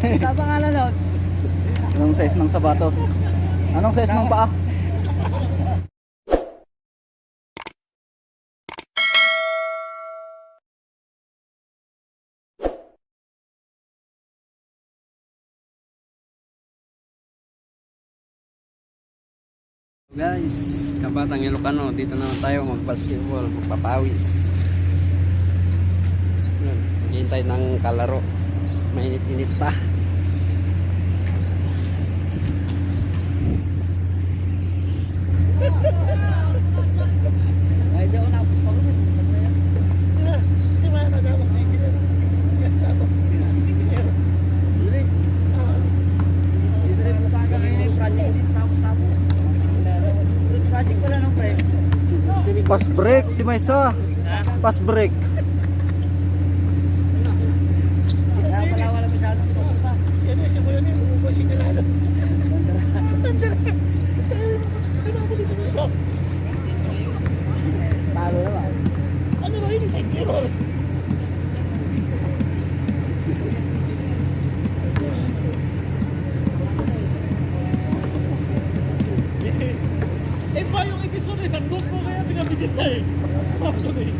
Sa pangalan nun? Anong size ng sapatos? Anong size ng paa? Guys, Kabatang Ilocano, dito naman tayo mag-basketball, magpapawis. Maghihintay ng kalaro. Mainit-init pa. Ay, di ako napos pa rin. Di ba nasabak si engineer? Nasabak si engineer. Huli. Dito rin po sa ngayon yung project din. Tapos. Project pala ng pre. Pass break, di may isa. Pass break. Kaya pala wala masyadong focus pa. Siya mo yun yung ubusin niya lahat. Bandera. Ano ako din sa mga? Talo naman. Ano ba yun? Sa engineer. Eh pa yung episode isang book mo kaya siya bigit na eh. Bakso na eh.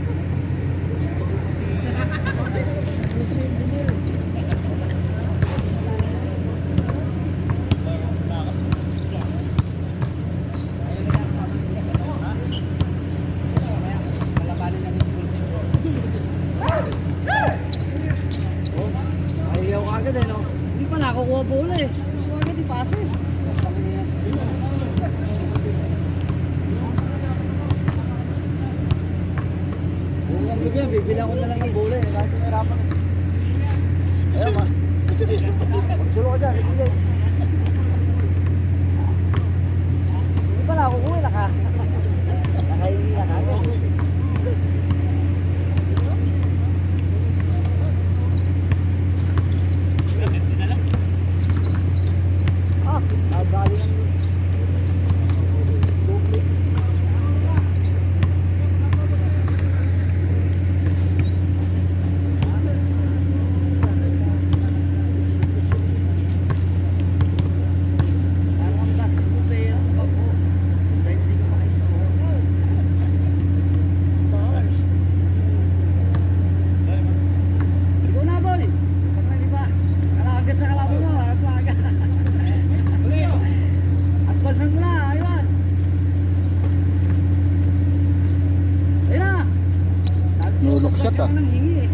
Ayaw ka agad eh, no? Hindi pa nakukuha bola eh. Gusto agad ipasa eh. Kung ang bigyan, bibilang ko na lang ng bola eh. Bakit nahirapan eh. Ayaw ma. Magsulo ka dyan, ibigay. Hindi pa nakukuha eh, nakahingi na kagad. Nabali ng doble. Ang basketball player ng Bago dahil hindi ka maka-score. Bars. Sigaw na, boy! Pag di ba? Kalagad sa kalaban mo, agad. Agpasan mo na, aywan! Ayun na! Sabi ko, Nulok shot, magpas ka ah. nang hingi eh.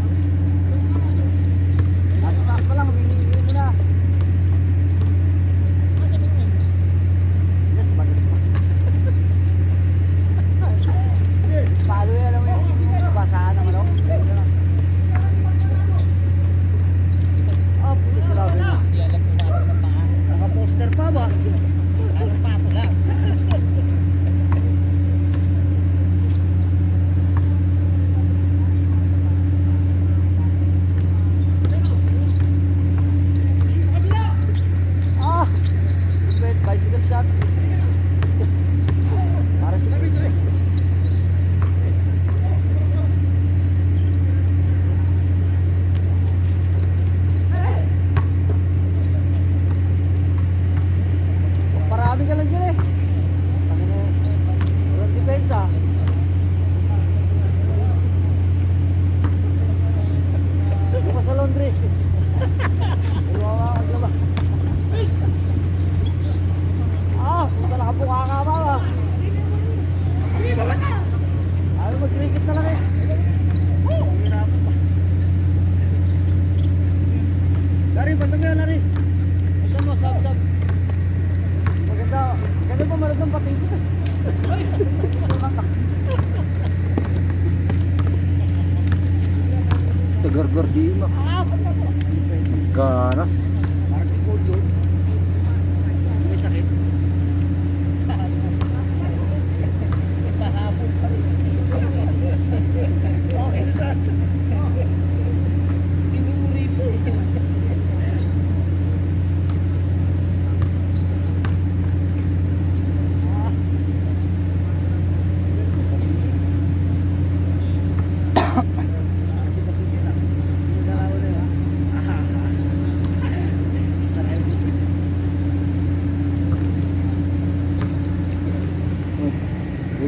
Nasa taas pa lang, hingi mo na. Yes, bagus. Palo yan, alam mo yung basahan ng ano? Oh, puti si Robin. Naka-poster pa ba? Pato lang. Ah! Wait, bicycle shot. Para si Chris eh. Parami ka lang dyan eh. Walang depensa. Hindi pa sa laundry. Iwawa ka ba? Ah, punta na ka po kakama ba? Ayaw mag-cricket na lang eh. Mahirapan pa. Lari, bantang yan, Lari. Basta mo, sab-sab. Maganda. Ganda pa marad ng pating ko. Tagar-gar di mak. Ganas. Para si Cold Jones. May sakit. Pahabol pa rin. Okay na sa Tinuri po. Kasi pasugin lang. Yung dalawa na yun.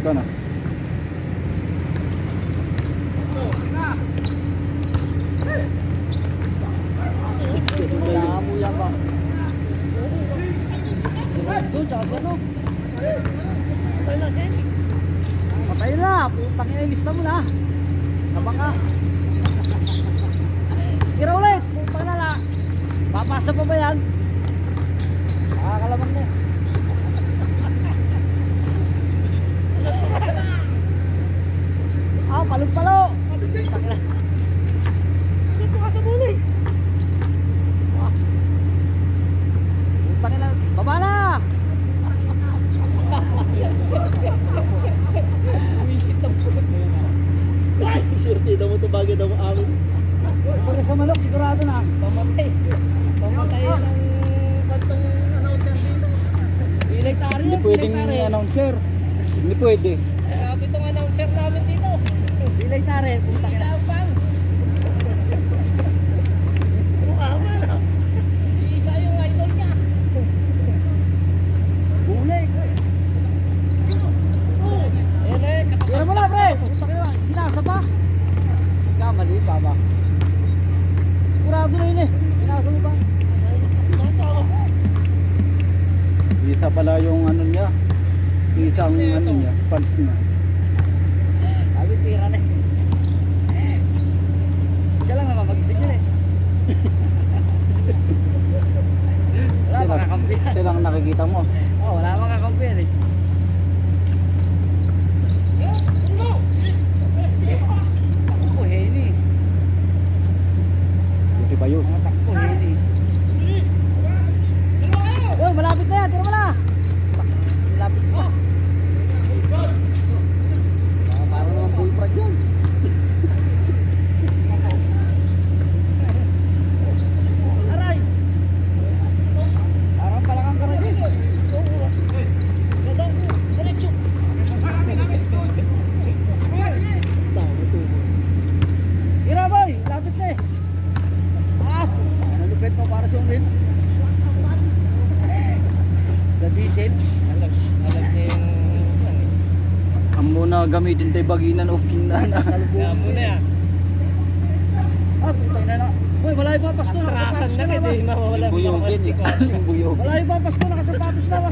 ka na. Nakamuya ba? Si Rado, tsaka si ano? Patay na, putang ina, lista mo na. Sabang ka. Kira ulit, putang na la. Papasa pa ba yan? Nakakalaman mo. Ah, palong-palo. Putang ina. Dito ka sa bulig. Putang ina, baba na. Umisip ng puto. Ay, surti daw mo ito bagay daw mo amin. Pagka sa manok, sigurado na. Pamatay. Pamatay ng pantong announcer dito. Electary. Hindi pwedeng announcer. Hindi pwede. Grabe itong announcer namin dito. Electary, putang ina. Sa fans. Mukha mo na. Isa yung idol niya. Bulig. Ayan eh. Tira mo na, pre. Putang ina. Sinasa pa. Kamali pa ba? Sigurado na yun eh. Sinasa mo ba? Isa pala yung ano niya. Isang ano niya, pants niya. Sabi, tira na eh. Siya lang naman mag-isig yun eh. Wala makakampi yan. Silang nakikita mo. Oo, wala makakampi yan eh. Takbo, Henny. Buti pa yun. Mga takbo, Henny. Uy, malapit na yan. Tira mo na. Malapit pa. Parang naman boyfriend yun. Aray! Parang palakang karagin. Sa daw. Diretso. Tira boy, lapit na eh. Ah! Nalupit mo para sa umin. The diesel. Alam niya yung... Ang muna gamitin tayo baginan of kinana. Kaya muna yan. Ah, tutay na na. Uy, malayo pa Pasko, Atrasan nakasapatos na ka na rin ba? eh. Mawawala Buyogin eh. Yung buyog. Malayo pa Pasko, nakasapatos na ba?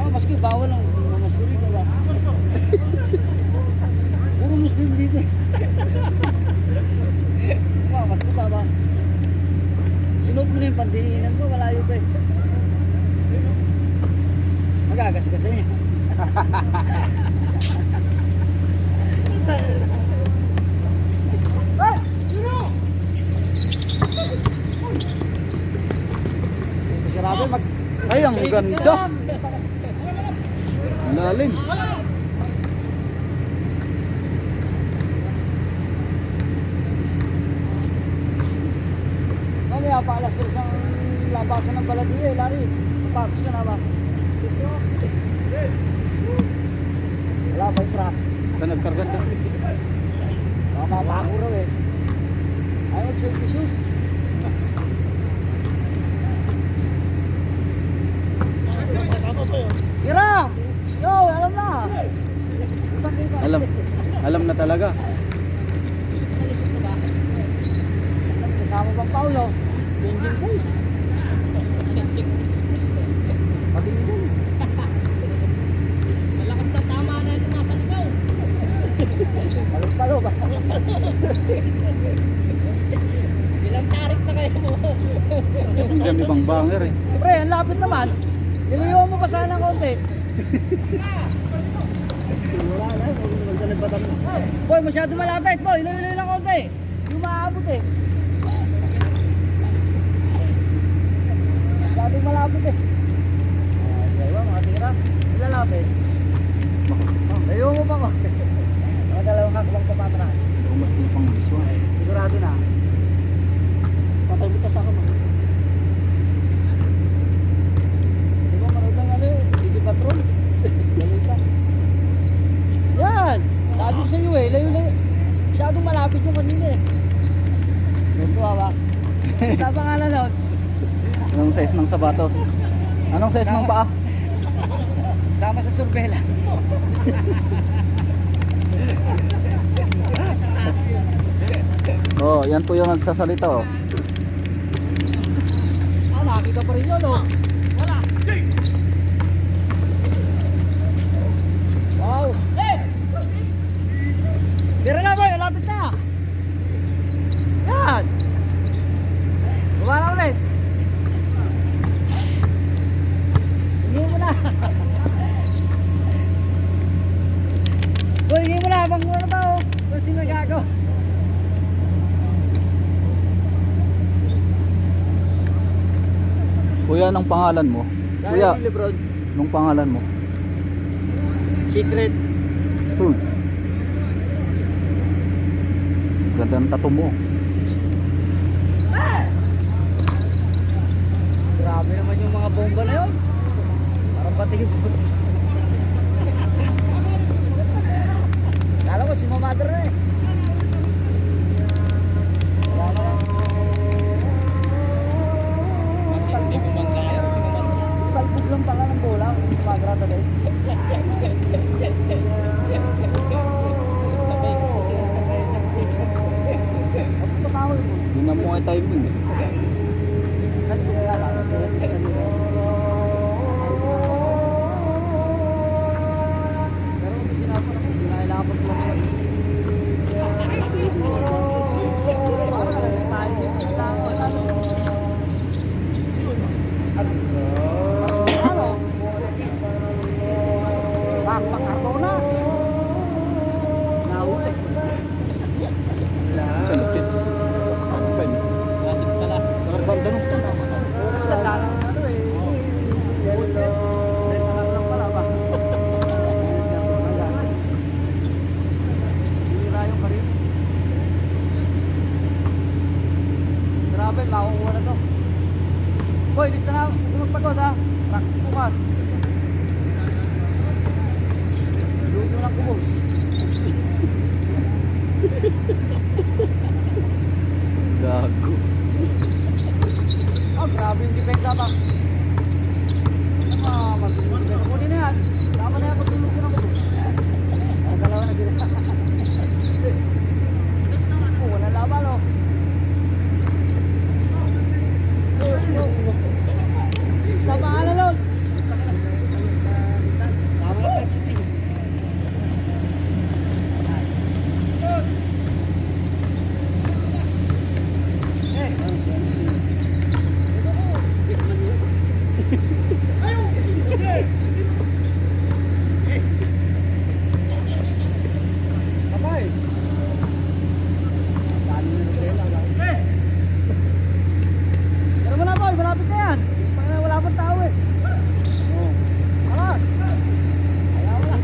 Ah, Pasko, bawal ang Pasko rito ba? Puro Muslim dito eh. Ah, Pasko pa ba? Sunod mo na yung pandiinan mo, malayo pa eh. Magagas kasi eh. Ah! Si Rabi mag... Ay, ang ganda. Ang lalim. Mamaya pa alas 3 ang labasan ng baladiya eh, Larry. Sapatos ka na ba? Wala pa yung truck. Ka nagkarganda. Mapapako raw eh. Ayaw mag-safety shoes. Tira! Yo, alam na! Alam na talaga. Kasama bang Paulo? Changing face. Patingin. Malakas na tama na ito nasa ligaw. Palo ba? Ilang tarik na kayo mo. Hindi kami bang banger eh. Pre, ang lapit naman. Niliwan mo pa sana ng konti. Wala na, magdalagbatang na. Boy, masyado malapit. Boy, ilaw-ilaw lang konti. Yung maabot eh. Masyado malapit eh. Diba, mga tira. Ilalapit. Layo mo pa ko. Mga dalawang hakbang pa patras. Kung mas pang biswa. Sigurado na. Patay mo tas ako mo. Di ba marunong ano eh, sige patrol. Galing ka. Yan! Sabi ko sa iyo eh, layo-layo. Masyadong malapit yung kanina eh. Tuntua ba? Sa pangalan nun? Anong size ng sapatos? Anong size ng paa? Sama sa surveillance. Oh, yan po yung nagsasalita oh. Ah, nakita pa rin yun, oh. Wow. Tira na, boy. Lapit na. Yan. Baba na ulit. Hingin mo na. Boy, hingin mo na. Habang muna ba, oh. Kasi nagagawa. Kuya, anong pangalan mo? Kuya, Sayang, Lebron. anong pangalan mo? Secret. Uy. Ganda ng tattoo mo. Grabe naman yung mga bomba na yun. Parang pati-pati. Kala ko si Mamadre na eh. Hindi mo man kaya si Maman. Talbog lang pala ng bola. Magrata din. Sabay kasi sila sabay ng sikat. Ang patawal mo. Hindi na mo ay time yun eh. Saan ko kaya lang? Pero may sinabi ko na hindi na kailangan magpapalagay. Pakpakartona. Nahuli. Kalapit. Kapan. Lapit pala. Karban danong to. Sa dalang ano eh. Rentakan lang pala ba? Sira yung karin. Grabe, makukuha na to. Boy, lista na. Huwag magpagod ha. Practice bukas. Luto lang kubos. Gago. Oh, grabe yung depensa ba? Magaling yung depensa. Kunin na yan. Tama na yan pagtulog ko ng kubos. Magalawa na sila. Oh, wala laban oh. Sa pangalan nun. Tama na Pet City. Patay. Dami na na sila. Pero mo na boy, malapit na yan. Wala pang tao eh. Oh. Alas. Ayaw na.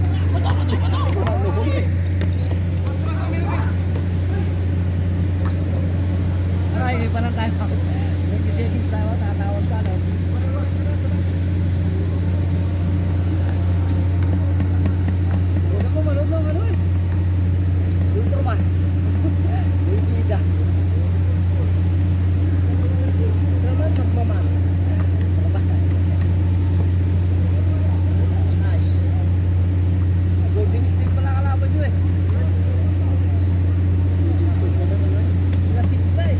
Aray, hindi pa lang tayo. 20 seconds tayo, tatawag pa no. Huwag mo manood ng ano eh. Ultraman. May bida. Ultraman, magmaman. Golden State pala kalaban nyo eh. Lasing pa eh.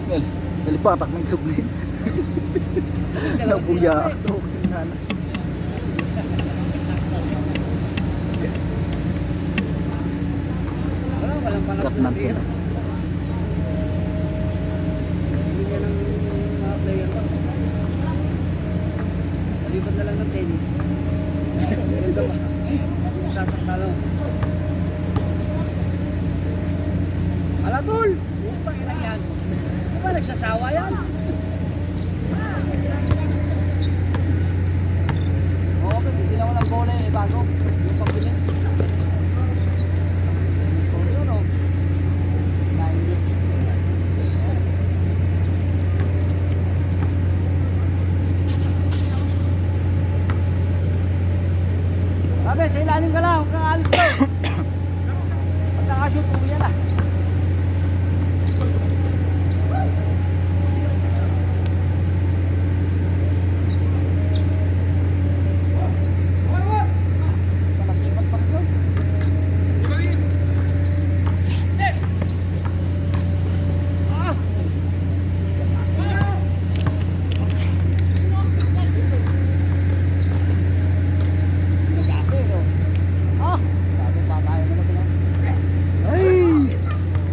Nalipatak may sublin. Nabuya ako. Walang panahon Cut na tira. Hindi niya ng mga player ko. Maliban na lang ng tennis. Ganda pa. Yung sasakta lang. Alatol! Upang ilang yan. Di ba nagsasawa yan? Oo, bibili ako ng bola eh, bago. Yung pabili. Score yun, oh. 90. Sabi, sa ilalim ka lang, huwag kang alis doon. Pag nakashoot, uwi yan ah. Sa nasipat pa rin yun. Ah! Nag-asa eh, no? Ah! Bago pa tayo na lang. Ay!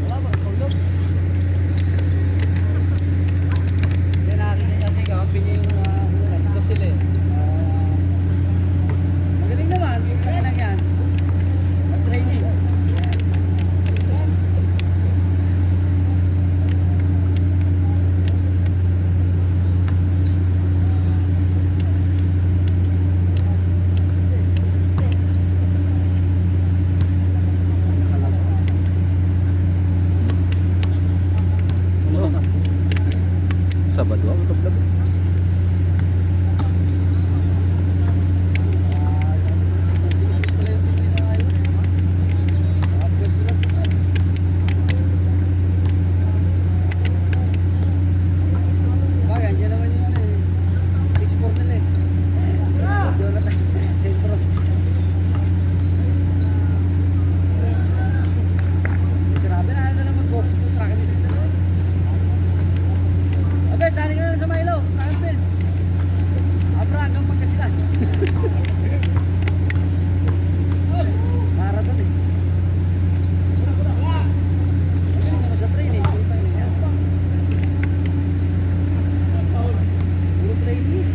Wala ba? Tulog. Yan natin yung kasi kakampi niya yung ito sila eh. Magaling naman. Kaya lang yan. Mag-training. Sabado ako gabi. Bayan, dyan naman yung ano eh. 6'4 nila eh. Jonathan, sentro. Sirabi na, ayaw na lang mag-box. Track and field na lang. Abe, sali ka na lang sa Milo. Track and field. Abra, hanggang Pangasinan. Marathon eh. Magaling naman sa training. Putang ina yan. Puro training.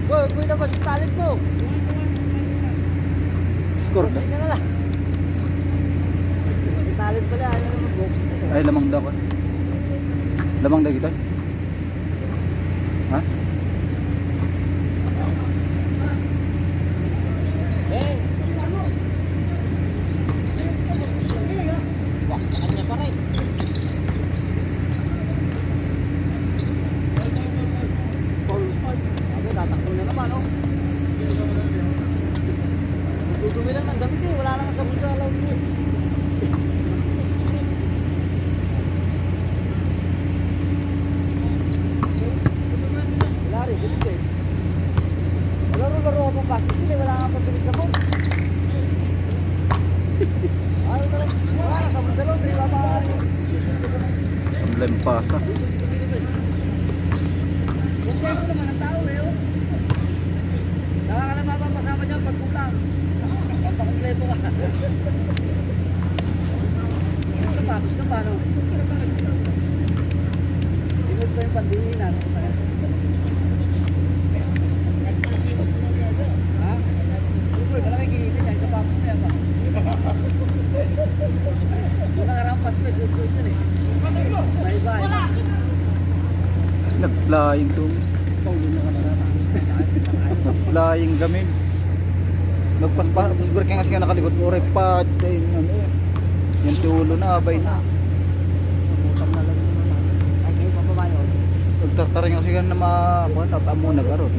Boy, boy na ba sa talent mo? Score ka? Boxing ka na lang. May talent pala, ayaw na mag-boxing. Ay, lamang daw ka. Lamang daw kita. Ha? Sabi, tatakbo na naman, oh. Dudumi lang ng damit eh, wala lang sa bulsa alaw mo eh. Wala rin, bilit eh. Laro-laro ako pang basket, hindi wala nga pagkalit sa phone. Ayaw na lang, wala nga sa bulsa lang, hindi ba ba susunod ko na. Ang lempasa. Kumpleto naman ang tao eh, oh. Nakakalam mapapasama dyan pag kumplang. Pampakumpleto ka. Sapatos ka pa, no? Sinod pa yung pandilinan. Ha? Uy, malamig kinita dyan. Sapatos na yan ba? Yung nakarampas ko, suit yun eh. Bye-bye. Nag-flying to. Nag-flying gamin. Nagpaspas. Siguro kaya kasi nga nakalikot mo rin pa. Ano eh. Yan tulo na, abay na. Putang na lang naman natin. Ay, kayo pa ba yun? Nagtartaring kasi nga na amo nag-arot.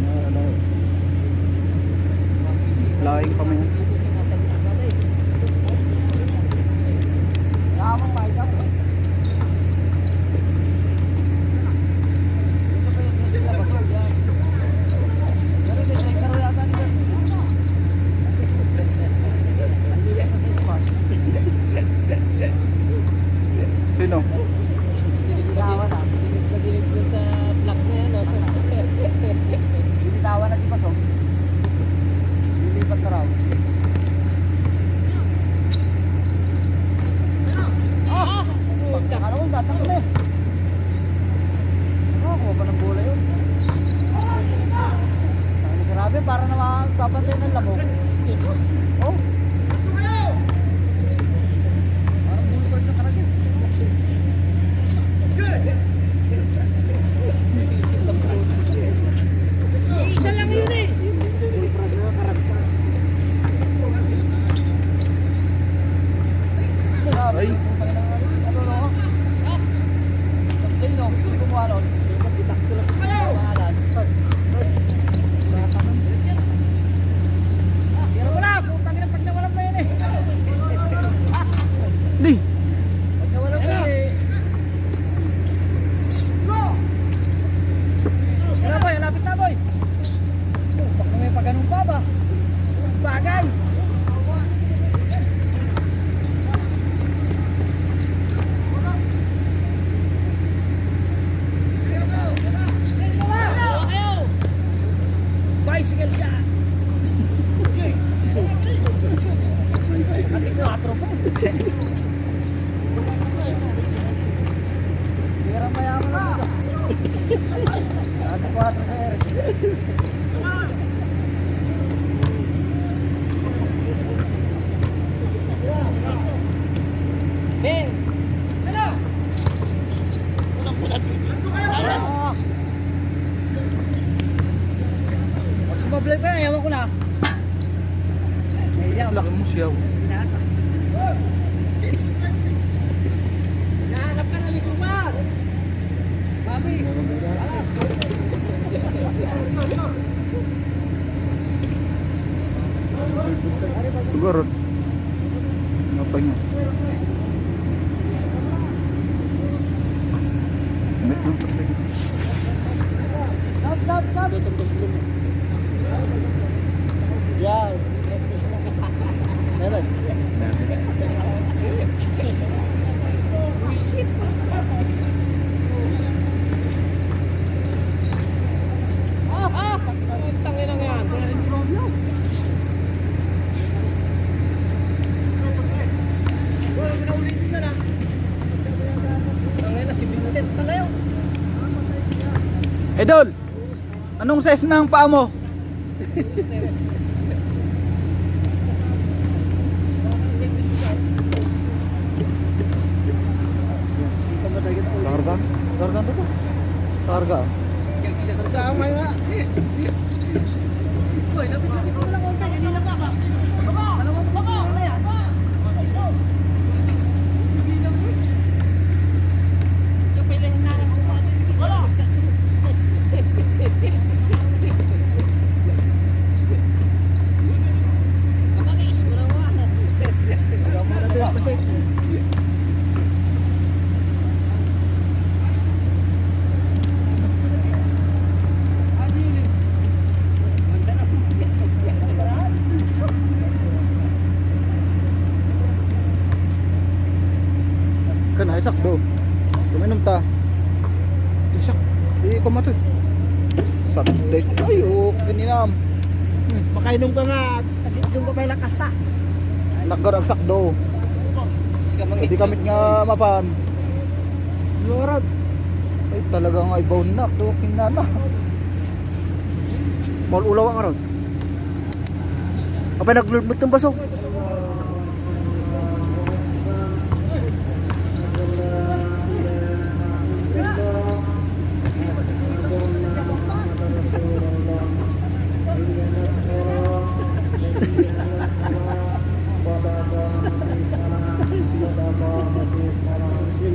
Flying pa man. Lamang pa ikaw. Dito kayo sila basog yan. Pero ito, try karo yata nila. Ang liit na sa spas. Sino? Dinig dun sa block na yan, no? Binitawan na si Pasok. Lilipat na raw. Pagkakaroon, tatak na eh. Kuha pa ng bola yun. Ang sarabi, para na makapapantay ng lamok. Oh. Parang bulbard na karagin. Isa lang yun eh. Ay. Ano no? Play no, hindi ko mo alon. Kapitak ko lang. Pangalan. Basa man. Pero wala, putang ina pag nawalan pa yun eh. Di. Pag nawalan pa yun eh. Tara boy, lapit na boy. Bak na may pagganong pa ba? Bagay. Bicycle siya. Ati 4 pa. Pirang mayaman na dito. Ati 4 sa ere. Ben! Ano? Ah. Pag sumablay ka na, ewan ko na. Nahiya, Laki mo siya. binasa. Nahanap ka na ni Sumas! Mami, alas. Siguro. Napay nga. Met mo patay. Stop. Yan. Meron. Wisit! Tangin lang yan. Terence Romeo. Wala mo na ulitin ka na. Tangin na si Vincent pala yun. Idol! Anong size ng paa mo? Tarzan? Tarzan ba? Targa. Tama nga. Uy, lapit-lapit mo lang konti. Kanina pa ka. Malawang mo na yan. Kapilahin na lang sa atin. Wala! Kapag-is ko lang wala. Wala mo na ito yung pasik. Kan ay sakdo. Kuminom ta. Isak. Di ko mato. Sakday. Ay, kininam. Makainom ka nga. Kasi yung ka may lakas ta. Naggar ang sakdo. Hindi kamit nga mapan. Lorad. Ay, talaga nga ibaw na. Tukin na na. Mahal ulaw ang aron. Apa naglulmot ng baso?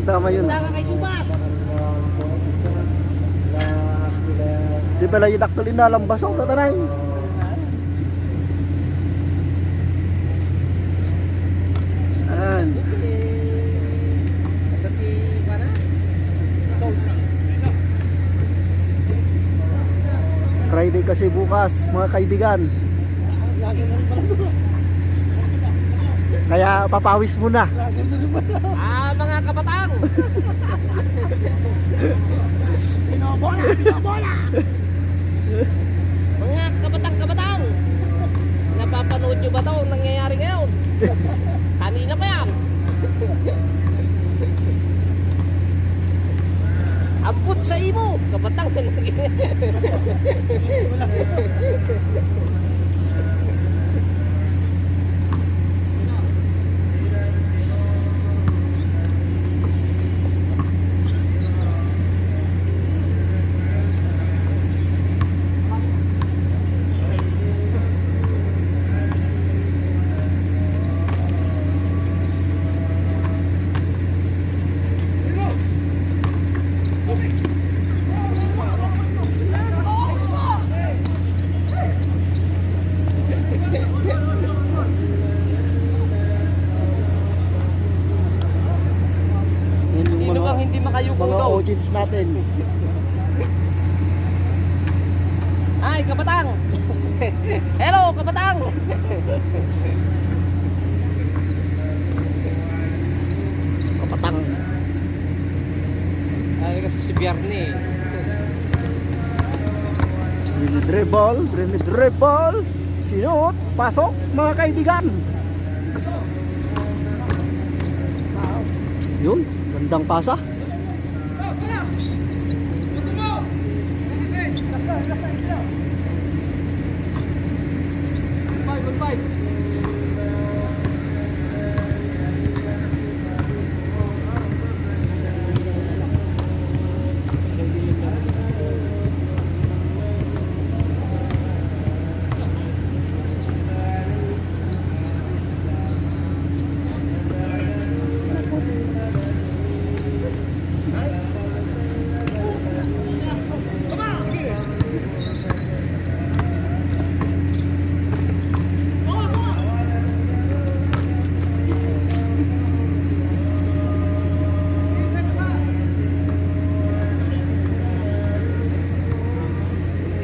Tama yun. Tama kay Sumas! Di ba lang yung daktalin na lang baso na taray? Ayan. Friday kasi bukas mga kaibigan. Kaya papawis muna. Mga kabataan! Binobola! Binobola! Mga kabatang-kabatang, napapanood nyo ba ito ang nangyayari ngayon? Kanina pa yan. Amput sa imo, kabatang. Yan yung Sino bang hindi makayuko mga daw? audience natin. Ay, kabatang! Hello, kabatang! Kabatang. Ay, kasi si Bjarne. Dribble. Sinut, pasok mga kaibigan. Yun, gandang pasa.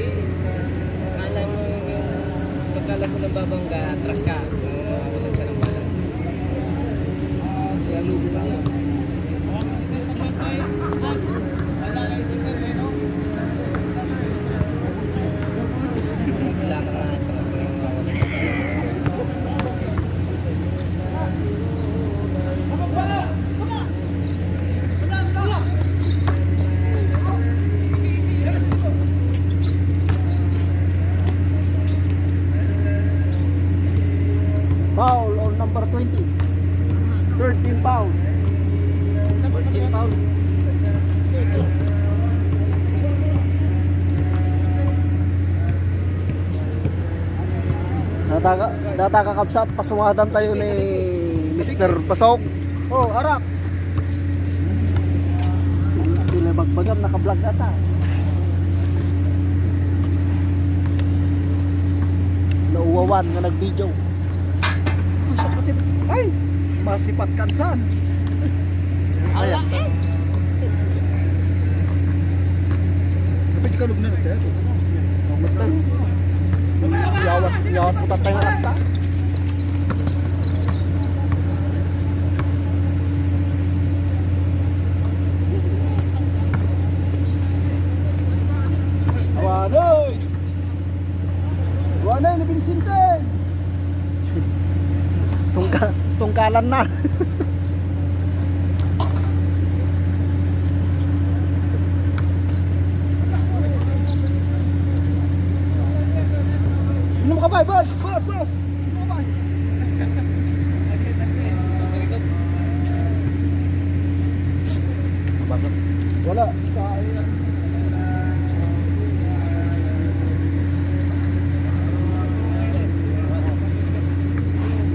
Hindi. Akala mo yung pagkala mo ng babangga, atras ka. Mawawalan siya ng balance. Lalo mo lang yun. Wala ka na atras na mawawalan ng balance. Foul on number 20. 13 foul. Virgin Paul. Data kakabsat, pasuwadan tayo ni Mr. Pasok. Oh, harap. Tinabagbagam, naka-vlog ata. Nauwawan nga nag-video. Ay! Masipat kansan. Ala eh! Kapag ka lugnan natin ito. Betul. Yawat putar tayo ng asta. Awanay! Awanay, nabilisintin! Tungkalan na. Minum ka pa, boss! Boss! Minum ka pa! Wala.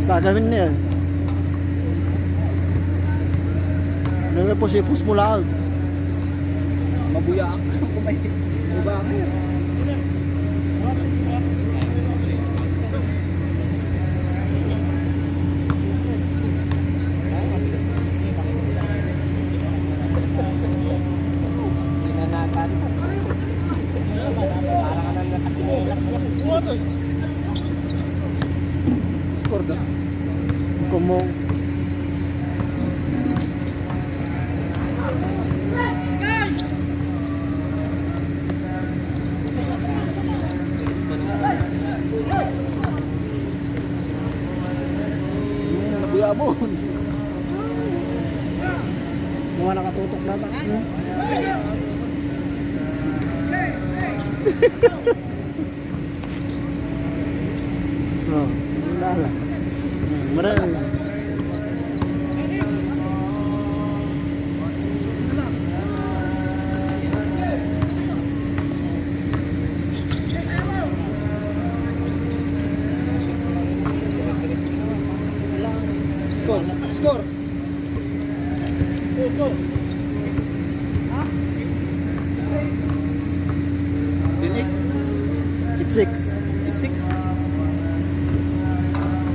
Sa gamin na yan. Ano po siya pus mula. Mabuyak. Kumay. Mabuyak ako. Nanatan. Parang ka nang nakachinelas niya. Score na. Kumo. Mga nakatutok na ta. Oh, wala lang. Marami. Score. Score. Score. It's 6. It's 6.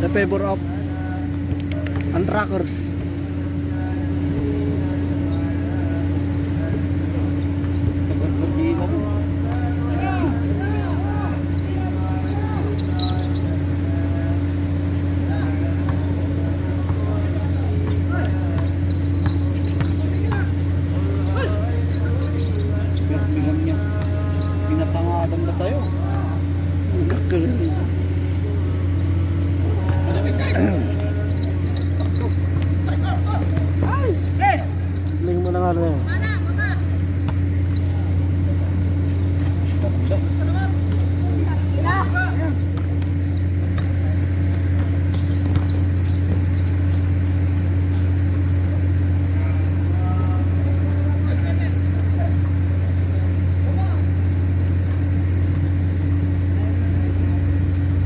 The favor of untrackers. Tagar-gardiin ako. Pinagpingan niya. Pinatangadan na tayo. Ling mo na nga rin.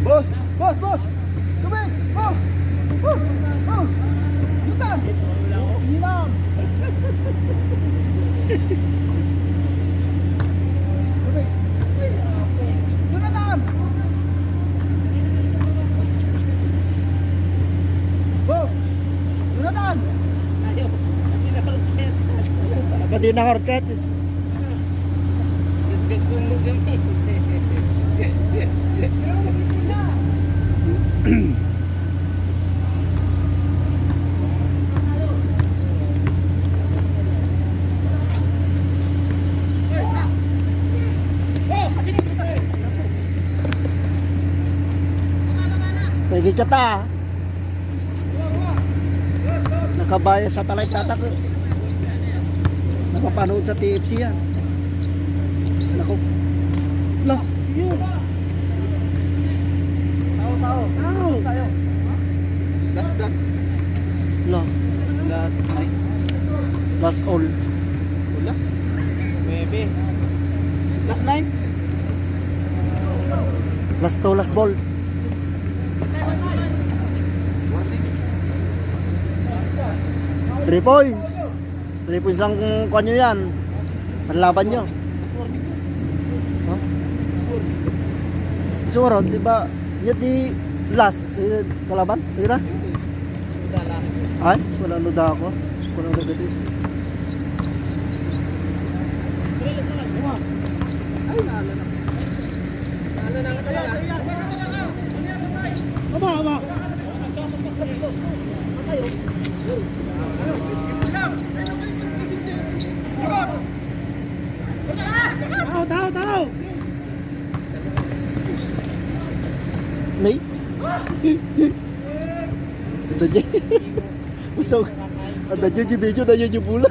Boss! Boss! Boss! Tubig! Boss! Boss! Boss! Yutan! Hinam! Tubig! Yutan! Boss! Yutan! Ayaw. Hindi na roket. Pati na horket. Gagag kong gamit. Pwede ka ta. Nakabaya sa talay tatak. Napapanood sa TFC yan. Naku. Lah, yun. Tao. Last that. Lah, Last night. last all. Oh, last? Maybe. Last night? Last to last ball. Three points. 3 points ang kwan nyo yan. Panlaban nyo. Huh? Sumarod, di ba? Yun di last. Kalaban? Tira? Dala. Ay, wala nuda ako. Wala nuda dito. Ay, naalala na. Ano nang kaya? Aba. Tao. Nay. Ada je. Masuk. Ada je video dah je pula.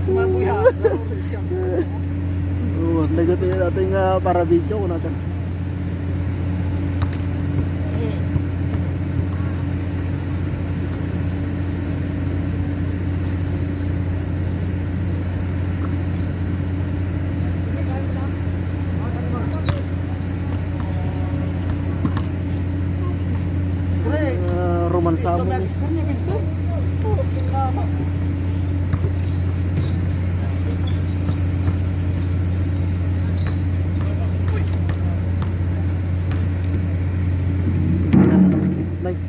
Mabuya. Oh, negatif ating para video ko natin. Romansa mo ni. Like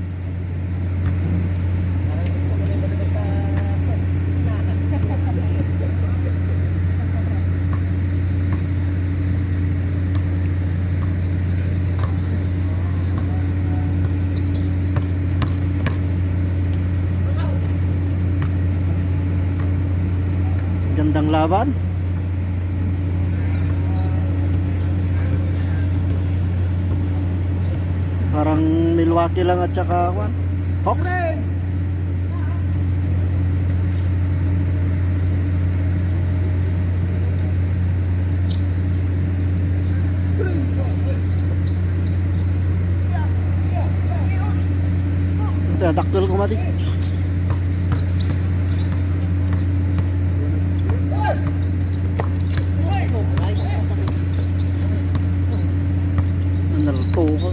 gandang laban. Parang Milwaukee lang at saka Hawks. Daktul ko mati. Nalto ko.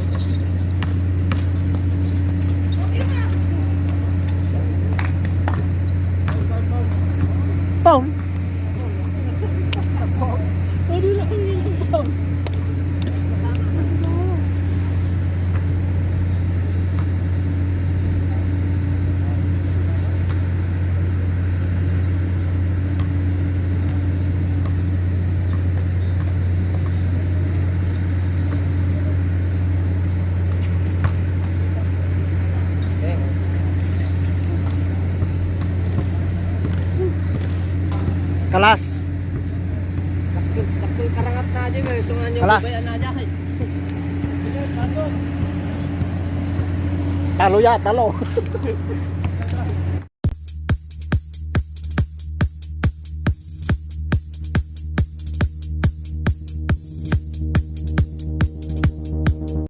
Paul. Ano lang yun ang bang? Kalas. Taktul karangat na aja guys. Sungan yung Alas. bayan aja kay. Talo ya, talo.